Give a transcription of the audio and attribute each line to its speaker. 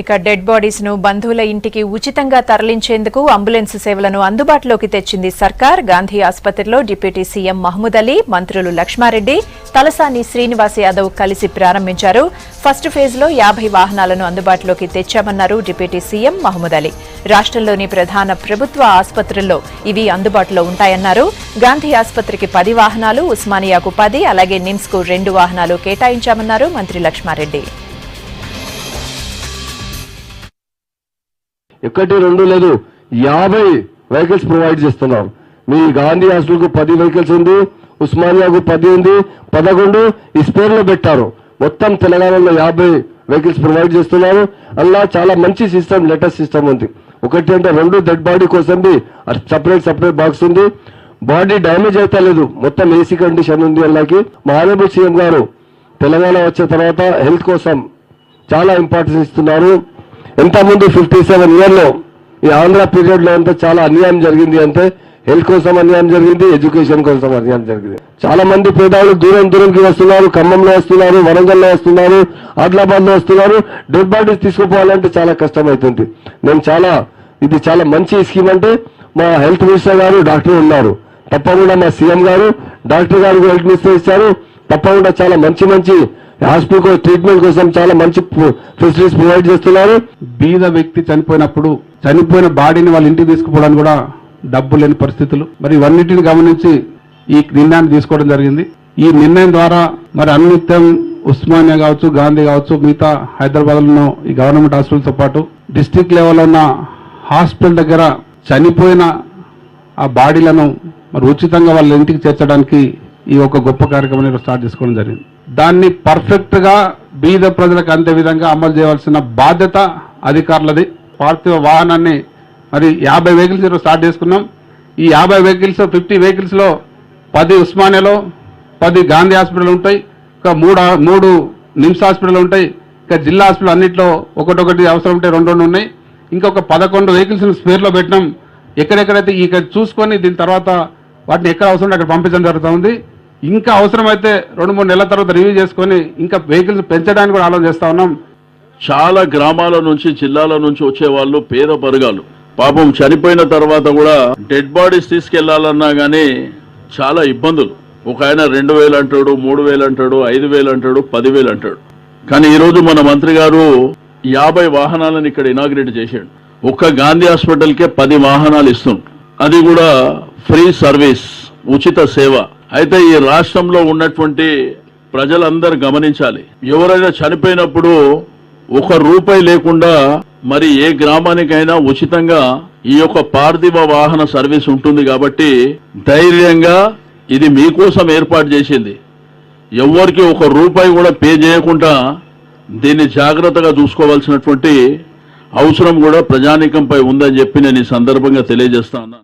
Speaker 1: ఇక dead bodies ను బంధువుల ఇంటికి ఉచితంగా తరలించేందుకు అంబులెన్స్ సేవలను అందుబాటులోకి తెచ్చింది సర్కార్. గాంధీ ఆసుపత్రిలో డిప్యూటీ సీఎం మహమూద్ అలీ, మంత్రులు లక్ష్మారెడ్డి, తలసాని శ్రీనివాస్ యాదవ్ కలిసి ప్రారంభించారు. ఫస్ట్ ఫేజ్ లో 50 వాహనాలను అందుబాటులోకి తెచ్చామన్నారు డిప్యూటీ సీఎం మహమూద్ అలీ. రాష్ట్రంలోని ప్రధాన ప్రభుత్వ ఆసుపత్రుల్లో ఇవి అందుబాటులో ఉంటాయన్నారు. గాంధీ ఆసుపత్రికి 10 వాహనాలు, ఉస్మానియాకు 10, అలాగే నిమ్స్ కు 2 వాహనాలు కేటాయించామన్నారు మంత్రి లక్ష్మారెడ్డి.
Speaker 2: ఒకటి రెండు లేదు 50 వెహికల్స్ ప్రొవైడ్ చేస్తున్నారు. మీ గాంధీ హాస్పిటల్కు 10 వెహికల్స్ ఉంది, ఉస్మానియాకు 10 ఉంది, 11 ఈ స్పేర్లో పెట్టారు. మొత్తం తెలంగాణలో 50 వెహికల్స్ ప్రొవైడ్ చేస్తున్నారు. అలా చాలా మంచి సిస్టమ్, లేటెస్ట్ సిస్టమ్ ఉంది. ఒకటి అంటే 2 డెడ్ బాడీ కోసం సపరేట్ బాక్స్ ఉంది. బాడీ డ్యామేజ్ అయితే లేదు, మొత్తం ఏసీ కండిషన్ ఉంది. అలాగే మా ఆనరబుల్ సీఎం గారు తెలంగాణ వచ్చిన తర్వాత హెల్త్ కోసం చాలా ఇంపార్టెన్స్ ఇస్తున్నారు. ఎంతమంది 57 ఇయర్లో ఈ ఆంధ్ర పీరియడ్ లో అంతా చాలా అన్యాయం జరిగింది. అంటే హెల్త్ కోసం అన్యాయం జరిగింది, ఎడ్యుకేషన్ కోసం అన్యాయం జరిగింది. చాలా మంది పేదవాళ్ళు దూరంకి వస్తున్నారు, ఖమ్మంలో వస్తున్నారు, వరంగల్లో వస్తున్నారు, ఆదిలాబాద్ లో వస్తున్నారు. డెడ్ బాడీస్ తీసుకుపోవాలంటే చాలా కష్టం అవుతుంది. ఇది చాలా మంచి స్కీమ్. అంటే మా హెల్త్ మినిస్టర్ గారు డాక్టర్ ఉన్నారు, తప్పకుండా మా సీఎం గారు డాక్టర్ గారు హెల్త్ మినిస్టర్ ఇచ్చారు. తప్పకుండా చాలా మంచి హాస్పిటల్ ట్రీట్మెంట్ కోసం చాలా మంచి ఫెసిలిటీస్ ప్రొవైడ్ చేస్తున్నారు.
Speaker 3: బీద వ్యక్తి చనిపోయిన బాడీని వాళ్ళ ఇంటికి తీసుకుపోవడానికి కూడా డబ్బు లేని పరిస్థితులు. మరి ఇవన్నిటిని గమనించి ఈ నిర్ణయాన్ని తీసుకోవడం జరిగింది. ఈ నిర్ణయం ద్వారా మరి అన్నిత్యం ఉస్మానియా కావచ్చు, గాంధీ కావచ్చు, మిగతా హైదరాబాద్ లో ఈ గవర్నమెంట్ హాస్పిటల్తో పాటు డిస్ట్రిక్ట్ లెవెల్లో ఉన్న హాస్పిటల్ దగ్గర చనిపోయిన ఆ బాడీలను మరి ఉచితంగా వాళ్ళ ఇంటికి చేర్చడానికి ఈ ఒక గొప్ప కార్యక్రమాన్ని స్టార్ట్ చేసుకోవడం జరిగింది. దాన్ని పర్ఫెక్ట్ గా బీద ప్రజలకు అందే విధంగా అమలు చేయవలసిన బాధ్యత అధికారులది. పార్థివ వాహనాన్ని మరి 50 వెహికల్స్ స్టార్ట్ చేసుకున్నాం. ఈ 50 వెహికల్స్ 50 వెహికల్స్ లో 10 ఉస్మానియాలో, 10 గాంధీ హాస్పిటల్ ఉంటాయి, ఇంకా 3 నిమ్స్ హాస్పిటల్ ఉంటాయి, ఇంకా జిల్లా హాస్పిటల్ అన్నింటిలో ఒకటొకటి అవసరం ఉంటే 2 ఉన్నాయి. ఇంకొక 11 వెహికల్స్ స్పేర్ లో పెట్టినాం. ఎక్కడెక్కడైతే ఇక్కడ చూసుకొని దీని తర్వాత వాటిని ఎక్కడ అవసరం ఉంటే అక్కడ పంపించడం జరుగుతూ ఉంది. ఇంకా అవసరమైతే 2-3 నెలల తర్వాత రివ్యూ చేసుకొని ఇంకా వెహికల్స్ పెంచడానికి కూడా ఆలోచన చేస్తా ఉన్నాం.
Speaker 4: చాలా గ్రామాల నుంచి, జిల్లాల నుంచి వచ్చే వాళ్ళు పేద వర్గాలు పాపం చనిపోయిన తర్వాత కూడా డెడ్ బాడీస్ తీసుకెళ్లాలన్నా గానీ చాలా ఇబ్బందులు. ఒక ఆయన 2000 అంటాడు, 3000 అంటాడు, 5000 అంటాడు, 10,000 అంటాడు. కానీ ఈరోజు మన మంత్రి గారు 50 వాహనాలను ఇక్కడ ఇనాగ్రేట్ చేశాడు. ఒక్క గాంధీ హాస్పిటల్కే 10 వాహనాలు ఇస్తుంది. అది కూడా ఫ్రీ సర్వీస్, ఉచిత సేవ. అయితే ఈ రాష్ట్రంలో ఉన్నటువంటి ప్రజలందరూ గమనించాలి, ఎవరైనా చనిపోయినప్పుడు 1 రూపాయి లేకుండా మరి ఏ గ్రామానికైనా ఉచితంగా ఈ యొక్క పార్థివ వాహన సర్వీస్ ఉంటుంది. కాబట్టి ధైర్యంగా ఇది మీకోసం ఏర్పాటు చేసింది. ఎవరికి 1 రూపాయి కూడా పే చేయకుండా దీన్ని జాగ్రత్తగా చూసుకోవాల్సినటువంటి అవసరం కూడా ప్రజానీకంపై ఉందని చెప్పి నేను ఈ సందర్భంగా తెలియజేస్తా ఉన్నాను.